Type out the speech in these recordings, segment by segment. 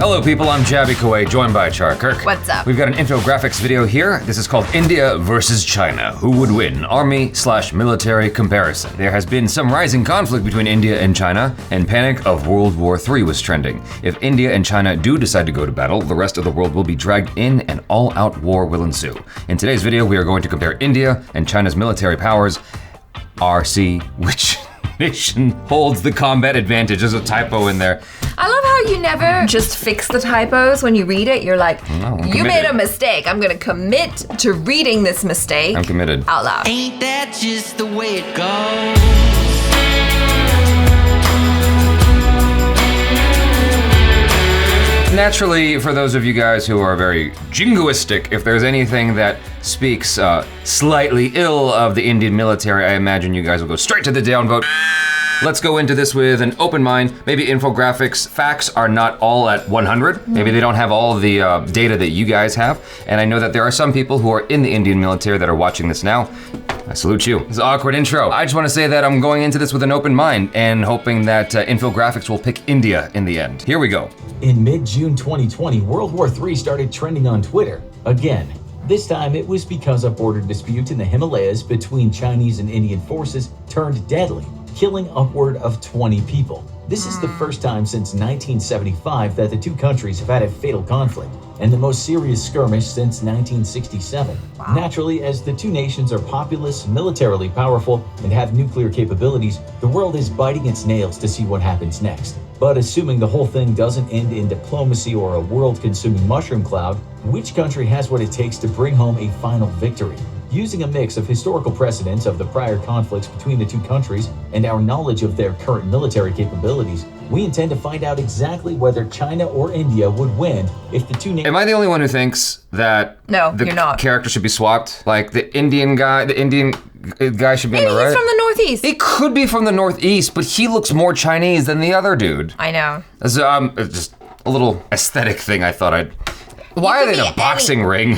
Hello people, I'm Jaby Koay, joined by Achara Kirk. What's up? We've got an infographics video here. This is called India versus China. Who would win? Army/military comparison. There has been some rising conflict between India and China, and panic of World War III was trending. If India and China do decide to go to battle, the rest of the world will be dragged in and all-out war will ensue. In today's video, we are going to compare India and China's military powers. RC, which nation holds the combat advantage? There's a typo in there. I love how you never just fix the typos when you read it. You're like, you made a mistake. I'm gonna commit to reading this mistake. I'm committed. Out loud. Ain't that just the way it goes? Naturally, for those of you guys who are very jingoistic, if there's anything that speaks slightly ill of the Indian military, I imagine you guys will go straight to the downvote. Let's go into this with an open mind. Maybe infographics facts are not all at 100. Maybe they don't have all the data that you guys have. And I know that there are some people who are in the Indian military that are watching this now. I salute you. It's an awkward intro. I just want to say that I'm going into this with an open mind and hoping that infographics will pick India in the end. Here we go. In mid-June 2020, World War III started trending on Twitter. Again. This time it was because a border dispute in the Himalayas between Chinese and Indian forces turned deadly, killing upward of 20 people. This is the first time since 1975 that the two countries have had a fatal conflict, and the most serious skirmish since 1967. Wow. Naturally, as the two nations are populous, militarily powerful, and have nuclear capabilities, the world is biting its nails to see what happens next. But assuming the whole thing doesn't end in diplomacy or a world-consuming mushroom cloud, which country has what it takes to bring home a final victory? Using a mix of historical precedents of the prior conflicts between the two countries and our knowledge of their current military capabilities, we intend to find out exactly whether China or India would win if the two nations— Am I the only one who thinks that you're not. Character should be swapped? Like the Indian guy should be Maybe on the right? he's from the Northeast. He could be from the Northeast, but he looks more Chinese than the other dude. I know. It's just a little aesthetic thing I thought I'd... Why are they in a boxing ring?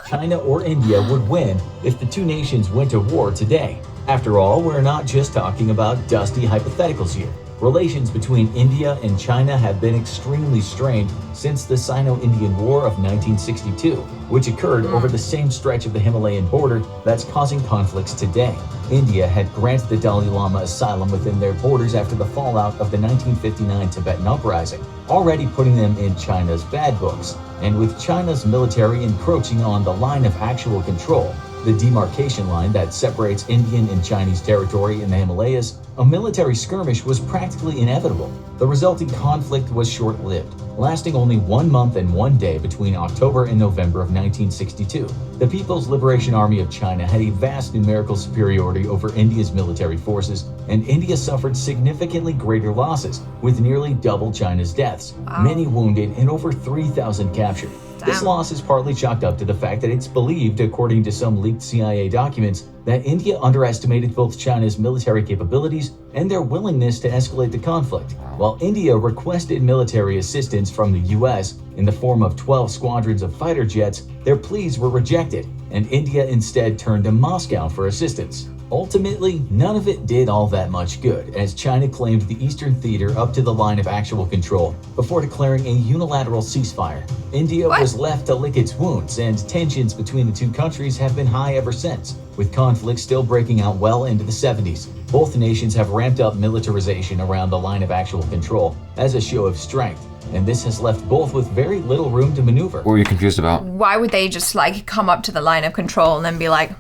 China or India would win if the two nations went to war today. After all, we're not just talking about dusty hypotheticals here. Relations between India and China have been extremely strained since the Sino-Indian War of 1962, which occurred over the same stretch of the Himalayan border that's causing conflicts today. India had granted the Dalai Lama asylum within their borders after the fallout of the 1959 Tibetan uprising, already putting them in China's bad books. And with China's military encroaching on the line of actual control, the demarcation line that separates Indian and Chinese territory in the Himalayas, a military skirmish was practically inevitable. The resulting conflict was short-lived, lasting only 1 month and 1 day between October and November of 1962. The People's Liberation Army of China had a vast numerical superiority over India's military forces, and India suffered significantly greater losses, with nearly double China's deaths, many wounded, and over 3,000 captured. This loss is partly chalked up to the fact that it's believed, according to some leaked CIA documents, that India underestimated both China's military capabilities and their willingness to escalate the conflict. While India requested military assistance from the US in the form of 12 squadrons of fighter jets, their pleas were rejected, and India instead turned to Moscow for assistance. Ultimately, none of it did all that much good, as China claimed the eastern theater up to the line of actual control before declaring a unilateral ceasefire. India was left to lick its wounds, and tensions between the two countries have been high ever since, with conflicts still breaking out well into the 70s. Both nations have ramped up militarization around the line of actual control as a show of strength, and this has left both with very little room to maneuver. What were you confused about? Why would they just come up to the line of control and then be like,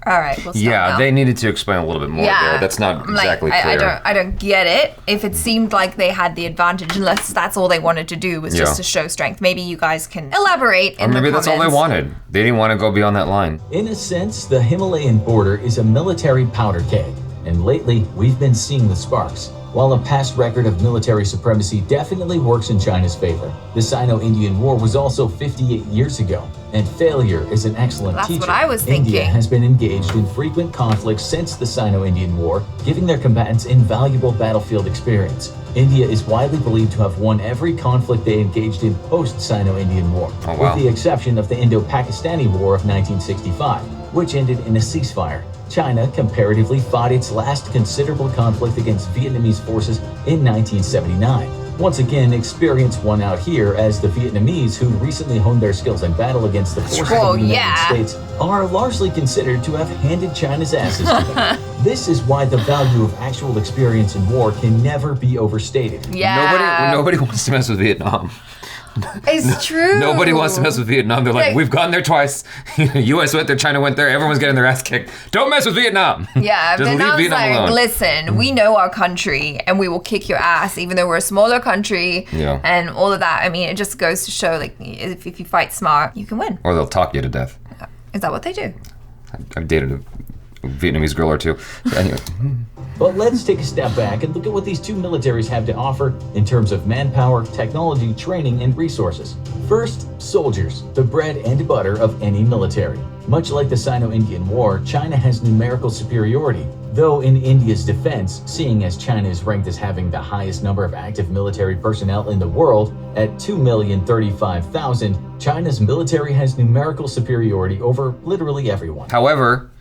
all right, we'll stop now. They needed to explain a little bit more there. That's not exactly clear. I don't get it. If it seemed like they had the advantage, unless that's all they wanted to do was just to show strength. Maybe you guys can elaborate in the comments. Maybe that's all they wanted. They didn't want to go beyond that line. In a sense, the Himalayan border is a military powder keg, and lately we've been seeing the sparks. While a past record of military supremacy definitely works in China's favor, the Sino-Indian War was also 58 years ago, and failure is an excellent teacher. That's what I was thinking. India has been engaged in frequent conflicts since the Sino-Indian War, giving their combatants invaluable battlefield experience. India is widely believed to have won every conflict they engaged in post-Sino-Indian War, with the exception of the Indo-Pakistani War of 1965, which ended in a ceasefire. China comparatively fought its last considerable conflict against Vietnamese forces in 1979. Once again, experience won out here as the Vietnamese, who recently honed their skills in battle against the forces of the United States, are largely considered to have handed China's asses to them. This is why the value of actual experience in war can never be overstated. Yeah. Nobody wants to mess with Vietnam. It's true. Nobody wants to mess with Vietnam. They're like, we've gone there twice. U.S. went there, China went there. Everyone's getting their ass kicked. Don't mess with Vietnam. Yeah, Just leave Vietnam's Vietnam like, alone. listen, we know our country and we will kick your ass, even though we're a smaller country and all of that. I mean, it just goes to show, like, if you fight smart, you can win. Or they'll talk you to death. Is that what they do? I've dated a Vietnamese girl or two. So anyway. But let's take a step back and look at what these two militaries have to offer in terms of manpower, technology, training, and resources. First, soldiers, the bread and butter of any military. Much like the Sino-Indian War, China has numerical superiority, though in India's defense, seeing as China is ranked as having the highest number of active military personnel in the world at 2,035,000, China's military has numerical superiority over literally everyone. However,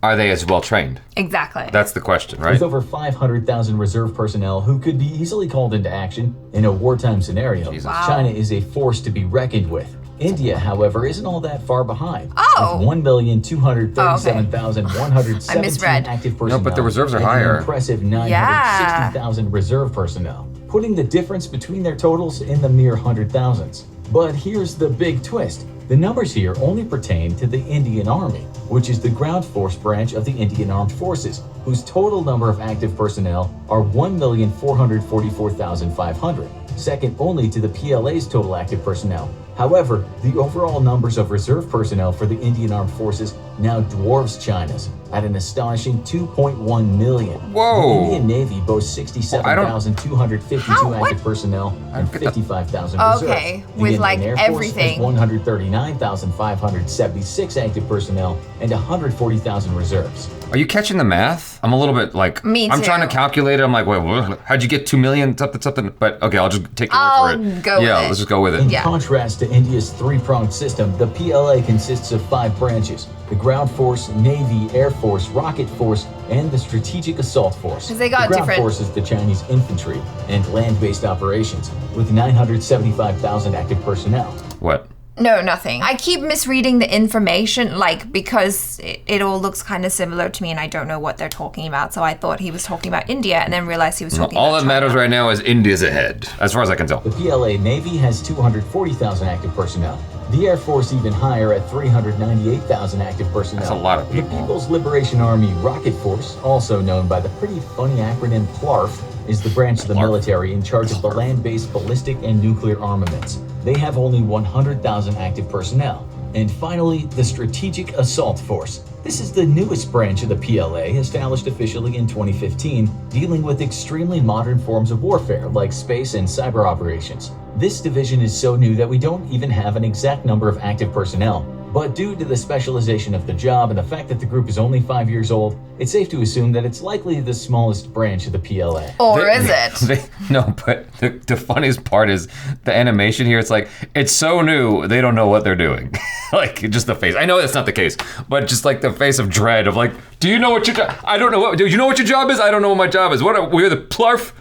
are they as well trained? Exactly. That's the question, right? With over 500,000 reserve personnel who could be easily called into action in a wartime scenario, China is a force to be reckoned with. India, however, isn't all that far behind. Oh. With 1,237,117 active personnel. No, but the reserves are and higher. An impressive 960,000 reserve personnel, putting the difference between their totals in the mere hundred thousands. But here's the big twist. The numbers here only pertain to the Indian Army, which is the ground force branch of the Indian Armed Forces, whose total number of active personnel are 1,444,500, second only to the PLA's total active personnel. However, the overall numbers of reserve personnel for the Indian Armed Forces now dwarfs China's at an astonishing 2.1 million. Whoa. The Indian Navy boasts 67,252 active personnel and 55,000 reserves. Okay, The with Indian like Air Force everything. has 139,576 active personnel and 140,000 reserves. Are you catching the math? I'm a little bit like, Me I'm trying to too. calculate it. I'm like, wait, how'd you get 2 million something? But okay, I'll just take your word I'll for it. go with Yeah, it. let's just go with it. In Yeah. contrast to India's three-pronged system, the PLA consists of 5 branches: the Ground Force, Navy, Air Force, Rocket Force, and the Strategic Assault Force. 'Cause they got the Ground different- Force is the Chinese infantry and land-based operations, with 975,000 active personnel. What? No, nothing. I keep misreading the information, like, because it all looks kind of similar to me and I don't know what they're talking about. So I thought he was talking about India and then realized he was talking All about that matters China. right now is India's ahead, as far as I can tell. The PLA Navy has 240,000 active personnel. The Air Force even higher at 398,000 active personnel. That's a lot of people. The People's Liberation Army Rocket Force, also known by the pretty funny acronym PLARF, is the branch of the military in charge of the land-based ballistic and nuclear armaments. They have only 100,000 active personnel. And finally, the Strategic Assault Force. This is the newest branch of the PLA, established officially in 2015, dealing with extremely modern forms of warfare like space and cyber operations. This division is so new that we don't even have an exact number of active personnel. But due to the specialization of the job and the fact that the group is only 5 years old, it's safe to assume that it's likely the smallest branch of the PLA. Or is it? No, but the funniest part is the animation here. It's like, it's so new, they don't know what they're doing. Like, just the face. I know that's not the case, but just like the face of dread of like, do you know what your job? I don't know what. Do you know what your job is? I don't know what my job is. We're the Plarf.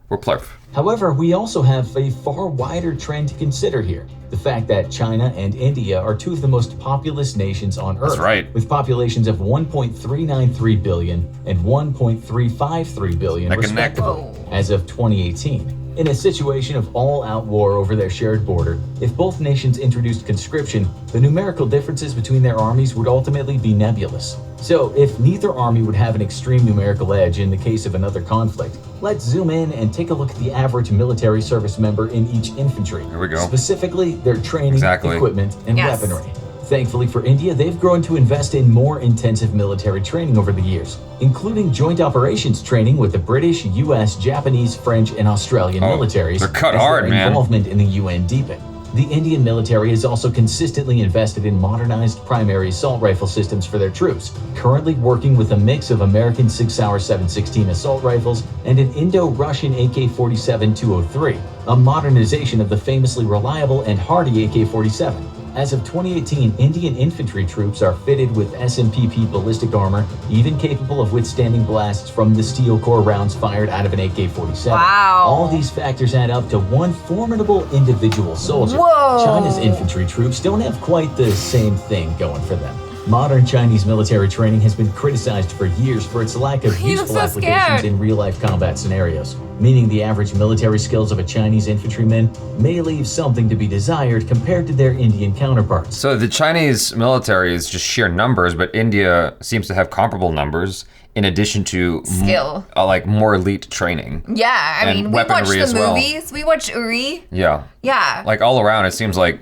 We're Plarf. However, we also have a far wider trend to consider here. The fact that China and India are two of the most populous nations on Earth. That's right. With populations of 1.393 billion and 1.353 billion Neck and neck. respectively, as of 2018. In a situation of all-out war over their shared border, if both nations introduced conscription, the numerical differences between their armies would ultimately be nebulous. So, if neither army would have an extreme numerical edge in the case of another conflict, let's zoom in and take a look at the average military service member in each infantry. Here we go. Specifically, their training, Exactly. equipment, and Yes. weaponry. Thankfully for India, they've grown to invest in more intensive military training over the years, including joint operations training with the British, US, Japanese, French, and Australian militaries. they're cut as hard, their man. Involvement in the UN deepened. The Indian military has also consistently invested in modernized primary assault rifle systems for their troops, currently working with a mix of American 6-hour 7.16 assault rifles and an Indo-Russian AK-47-203, a modernization of the famously reliable and hardy AK-47. As of 2018, Indian infantry troops are fitted with SMPP ballistic armor, even capable of withstanding blasts from the steel core rounds fired out of an AK-47. Wow. All these factors add up to one formidable individual soldier. Whoa. China's infantry troops don't have quite the same thing going for them. Modern Chinese military training has been criticized for years for its lack of He useful looks so applications scared. in real-life combat scenarios, meaning the average military skills of a Chinese infantryman may leave something to be desired compared to their Indian counterparts. So the Chinese military is just sheer numbers, but India seems to have comparable numbers in addition to Skill. like more elite training. Yeah, I And mean, we watched weaponry the as well. movies. We watched Uri. Yeah. Yeah. Like all around, it seems like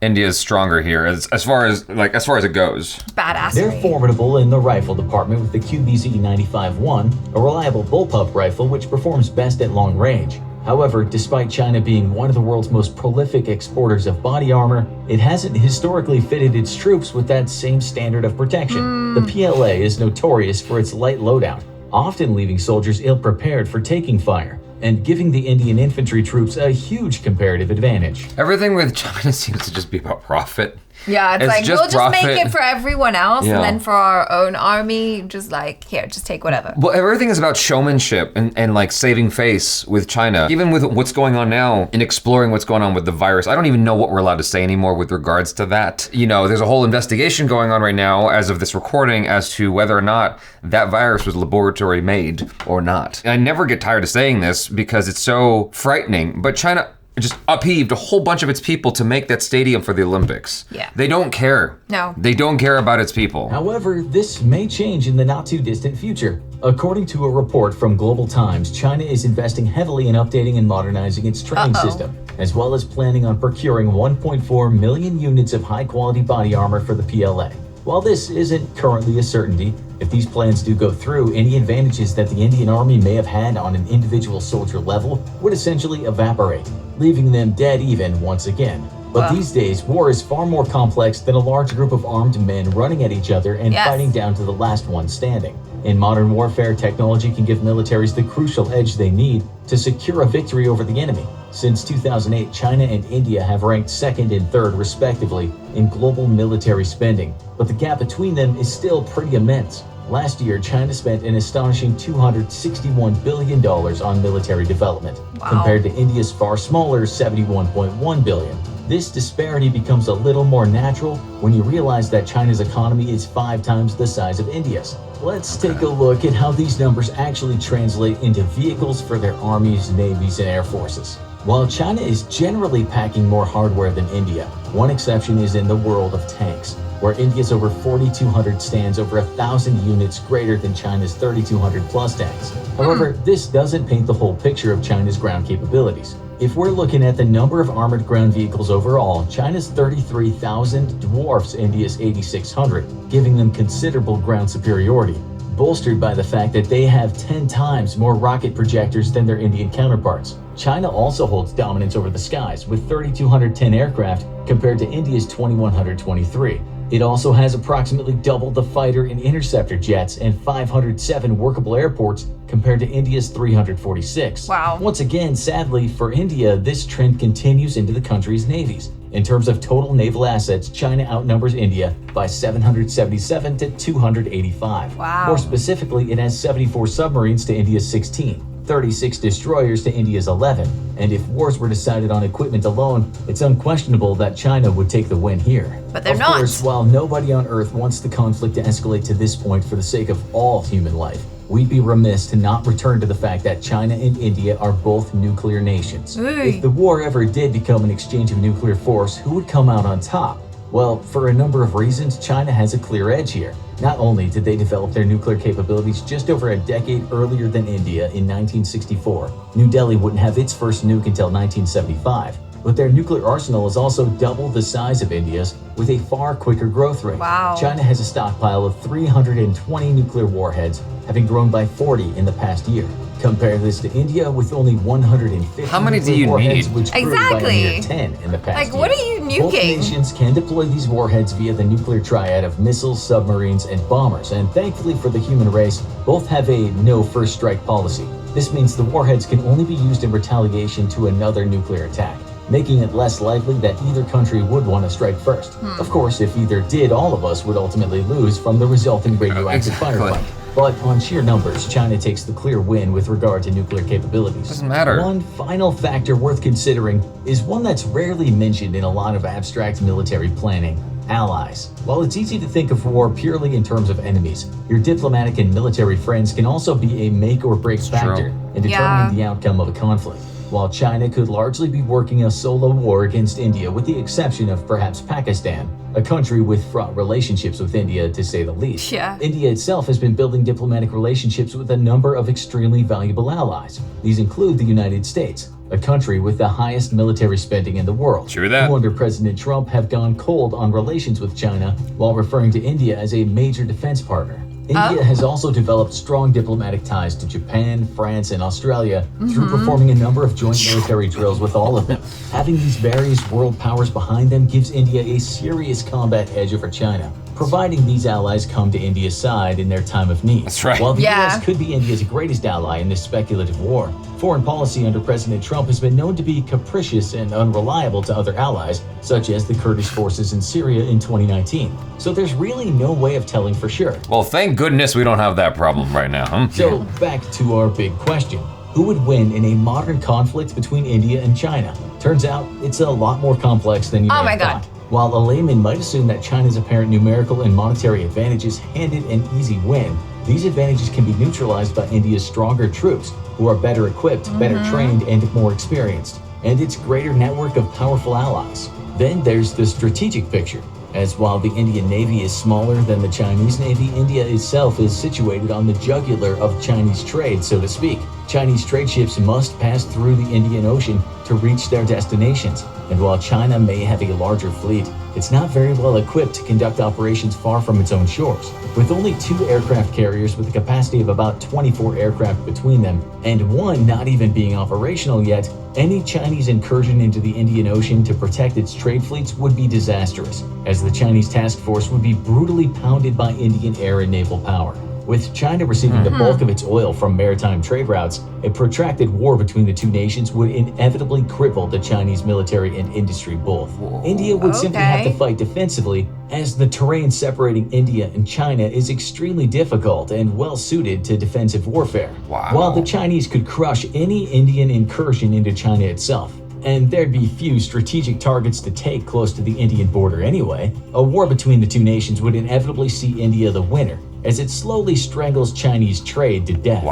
India is stronger here as far as it goes. Badassery. They're formidable in the rifle department with the QBZ-95-1, a reliable bullpup rifle which performs best at long range. However, despite China being one of the world's most prolific exporters of body armor, it hasn't historically fitted its troops with that same standard of protection. The PLA is notorious for its light loadout, often leaving soldiers ill-prepared for taking fire, and giving the Indian infantry troops a huge comparative advantage. Everything with China seems to just be about profit. Yeah, it's like, just we'll just make profit. it for everyone else, Yeah. and then for our own army, just like, here, just take whatever. Well, everything is about showmanship and like saving face with China. Even with what's going on now in exploring what's going on with the virus, I don't even know what we're allowed to say anymore with regards to that. You know, there's a whole investigation going on right now as of this recording as to whether or not that virus was laboratory made or not. And I never get tired of saying this because it's so frightening, but China just upheaved a whole bunch of its people to make that stadium for the Olympics. Yeah. They don't care. No. They don't care about its people. However, this may change in the not-too-distant future. According to a report from Global Times, China is investing heavily in updating and modernizing its training system, as well as planning on procuring 1.4 million units of high-quality body armor for the PLA. While this isn't currently a certainty, if these plans do go through, any advantages that the Indian Army may have had on an individual soldier level would essentially evaporate, leaving them dead even once again. But these days, war is far more complex than a large group of armed men running at each other and Yes. fighting down to the last one standing. In modern warfare, technology can give militaries the crucial edge they need to secure a victory over the enemy. Since 2008, China and India have ranked second and third, respectively, in global military spending, but the gap between them is still pretty immense. Last year, China spent an astonishing $261 billion on military development, compared to India's far smaller $71.1 billion. This disparity becomes a little more natural when you realize that China's economy is 5 times the size of India's. Let's take a look at how these numbers actually translate into vehicles for their armies, navies, and air forces. While China is generally packing more hardware than India, one exception is in the world of tanks, where India's over 4,200 stands over 1,000 units greater than China's 3,200 plus tanks. However, this doesn't paint the whole picture of China's ground capabilities. If we're looking at the number of armored ground vehicles overall, China's 33,000 dwarfs India's 8,600, giving them considerable ground superiority, bolstered by the fact that they have 10 times more rocket projectors than their Indian counterparts. China also holds dominance over the skies with 3,210 aircraft compared to India's 2,123. It also has approximately double the fighter and interceptor jets and 507 workable airports compared to India's 346. Wow. Once again, sadly for India, this trend continues into the country's navies. In terms of total naval assets, China outnumbers India by 777 to 285. Wow. More specifically, it has 74 submarines to India's 16. 36 destroyers to India's 11, and if wars were decided on equipment alone, it's unquestionable that China would take the win here. But they're of not. course, while nobody on Earth wants the conflict to escalate to this point for the sake of all human life, we'd be remiss to not return to the fact that China and India are both nuclear nations. If the war ever did become an exchange of nuclear force, who would come out on top? Well, for a number of reasons, China has a clear edge here. Not only did they develop their nuclear capabilities just over a decade earlier than India in 1964, New Delhi wouldn't have its first nuke until 1975, but their nuclear arsenal is also double the size of India's with a far quicker growth rate. Wow. China has a stockpile of 320 nuclear warheads, having grown by 40 in the past year. Compare this to India with only 150 How many do nuclear you warheads, need? which grew by a Exactly. mere 10 in the past Like, year. what are you Both nuking? nations can deploy these warheads via the nuclear triad of missiles, submarines, and bombers, and thankfully for the human race, both have a no first strike policy. This means the warheads can only be used in retaliation to another nuclear attack. making it less likely that either country would want to strike first. Of course, if either did, all of us would ultimately lose from the resulting radioactive firefight. But on sheer numbers, China takes the clear win with regard to nuclear capabilities. Doesn't matter. One final factor worth considering is one that's rarely mentioned in a lot of abstract military planning: allies. While it's easy to think of war purely in terms of enemies, your diplomatic and military friends can also be a make or break factor in determining the outcome of a conflict. While China could largely be working a solo war against India, with the exception of perhaps Pakistan, a country with fraught relationships with India to say the least. India itself has been building diplomatic relationships with a number of extremely valuable allies. These include the United States, a country with the highest military spending in the world, True that. who under President Trump have gone cold on relations with China while referring to India as a major defense partner. India has also developed strong diplomatic ties to Japan, France, and Australia through performing a number of joint military drills with all of them. Having these various world powers behind them gives India a serious combat edge over China, providing these allies come to India's side in their time of need. That's right. While the US could be India's greatest ally in this speculative war, foreign policy under President Trump has been known to be capricious and unreliable to other allies, such as the Kurdish forces in Syria in 2019. So there's really no way of telling for sure. Well, thank goodness we don't have that problem right now, huh? So back to our big question. Who would win in a modern conflict between India and China? Turns out it's a lot more complex than you may have thought. While a layman might assume that China's apparent numerical and monetary advantages hand it an easy win, these advantages can be neutralized by India's stronger troops, who are better equipped, better trained, and more experienced, and its greater network of powerful allies. Then there's the strategic picture, as while the Indian Navy is smaller than the Chinese Navy, India itself is situated on the jugular of Chinese trade, so to speak. Chinese trade ships must pass through the Indian Ocean to reach their destinations, and while China may have a larger fleet, it's not very well equipped to conduct operations far from its own shores. With only 2 aircraft carriers with a capacity of about 24 aircraft between them, and one not even being operational yet, any Chinese incursion into the Indian Ocean to protect its trade fleets would be disastrous, as the Chinese task force would be brutally pounded by Indian air and naval power. With China receiving the bulk of its oil from maritime trade routes, a protracted war between the two nations would inevitably cripple the Chinese military and industry both. India would simply have to fight defensively, as the terrain separating India and China is extremely difficult and well suited to defensive warfare. While the Chinese could crush any Indian incursion into China itself, and there'd be few strategic targets to take close to the Indian border anyway, a war between the two nations would inevitably see India the winner, as it slowly strangles Chinese trade to death.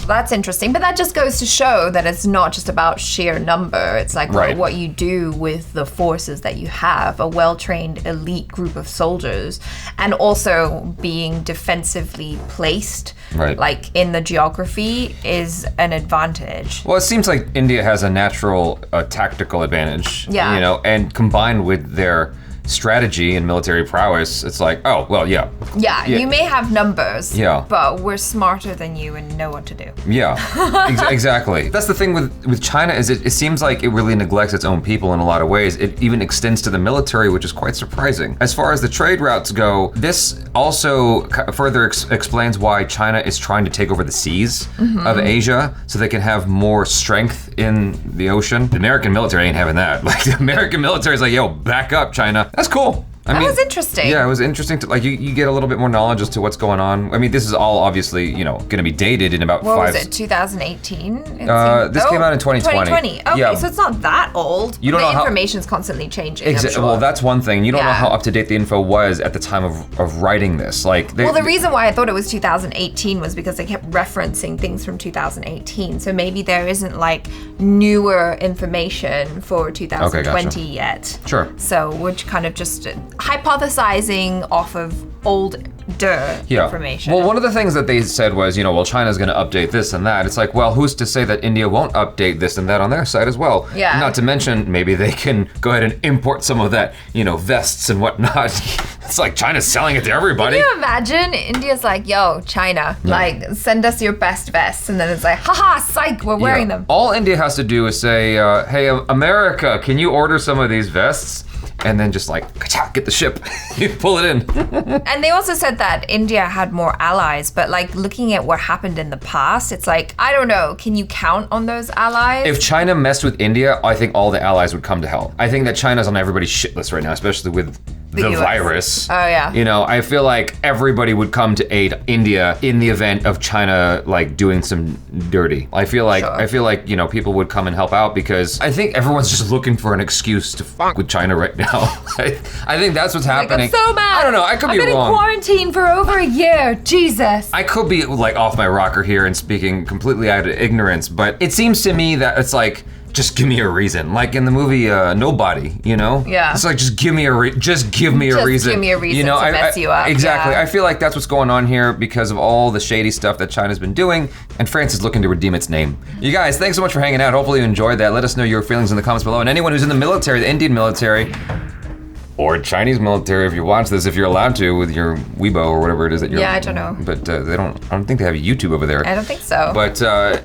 That's interesting, but that just goes to show that it's not just about sheer number. It's like what you do with the forces that you have, a well-trained elite group of soldiers, and also being defensively placed, like in the geography, is an advantage. Well, it seems like India has a natural tactical advantage, you know, and combined with their strategy and military prowess, it's like, oh, well, you may have numbers, but we're smarter than you and know what to do. Exactly. That's the thing with China, is it seems like it really neglects its own people in a lot of ways. It even extends to the military, which is quite surprising. As far as the trade routes go, this also further explains why China is trying to take over the seas of Asia so they can have more strength in the ocean. The American military ain't having that. Like, the American military is like, yo, back up, China. That's cool. I mean, that was interesting. Yeah, it was interesting to, like, you get a little bit more knowledge as to what's going on. I mean, this is all obviously, you know, going to be dated in about What was it, 2018? This came out in 2020. 2020. Okay, so it's not that old. You don't know how information's constantly changing. I'm sure. Well, that's one thing. You don't know how up to date the info was at the time of writing this. Like, well, the reason why I thought it was 2018 was because they kept referencing things from 2018. So maybe there isn't like newer information for 2020 yet. Sure. So we're kind of just hypothesizing off of older information. Well, one of the things that they said was, you know, well, China's going to update this and that. It's like, well, who's to say that India won't update this and that on their side as well? Not to mention, maybe they can go ahead and import some of that, you know, vests and whatnot It's like China's selling it to everybody. Can you imagine? India's like, yo, China, like, send us your best vests. And then it's like, haha, psych, we're wearing them. All India has to do is say, hey, America, can you order some of these vests? And then just like, get the ship. You pull it in. And they also said that India had more allies, but like looking at what happened in the past, it's like, I don't know, can you count on those allies? If China messed with India, I think all the allies would come to hell. I think that China's on everybody's shit list right now, especially with the US. virus. Oh yeah. You know, I feel like everybody would come to aid India in the event of China like doing some dirty. I feel like, you know, people would come and help out because I think everyone's just looking for an excuse to fuck with China right now. I think that's what's happening. Like, I'm so mad. I don't know, I could be wrong. I've been in quarantine for over a year, Jesus. I could be like off my rocker here and speaking completely out of ignorance, but it seems to me that it's like, just give me a reason. Like in the movie Nobody, you know? Yeah. It's like, just give me a reason. Just give me a reason you know, to mess you up. Exactly. Yeah. I feel like that's what's going on here because of all the shady stuff that China's been doing, and France is looking to redeem its name. You guys, thanks so much for hanging out. Hopefully you enjoyed that. Let us know your feelings in the comments below. And anyone who's in the military, the Indian military, or Chinese military, if you watch this, if you're allowed to, with your Weibo or whatever it is that you're. Yeah, I don't know. But I don't think they have YouTube over there. I don't think so. But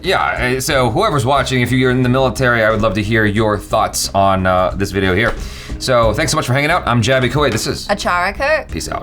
yeah, so whoever's watching, if you're in the military, I would love to hear your thoughts on this video here. So thanks so much for hanging out. I'm Jaby Koay. This is Achara Kirk. Peace out.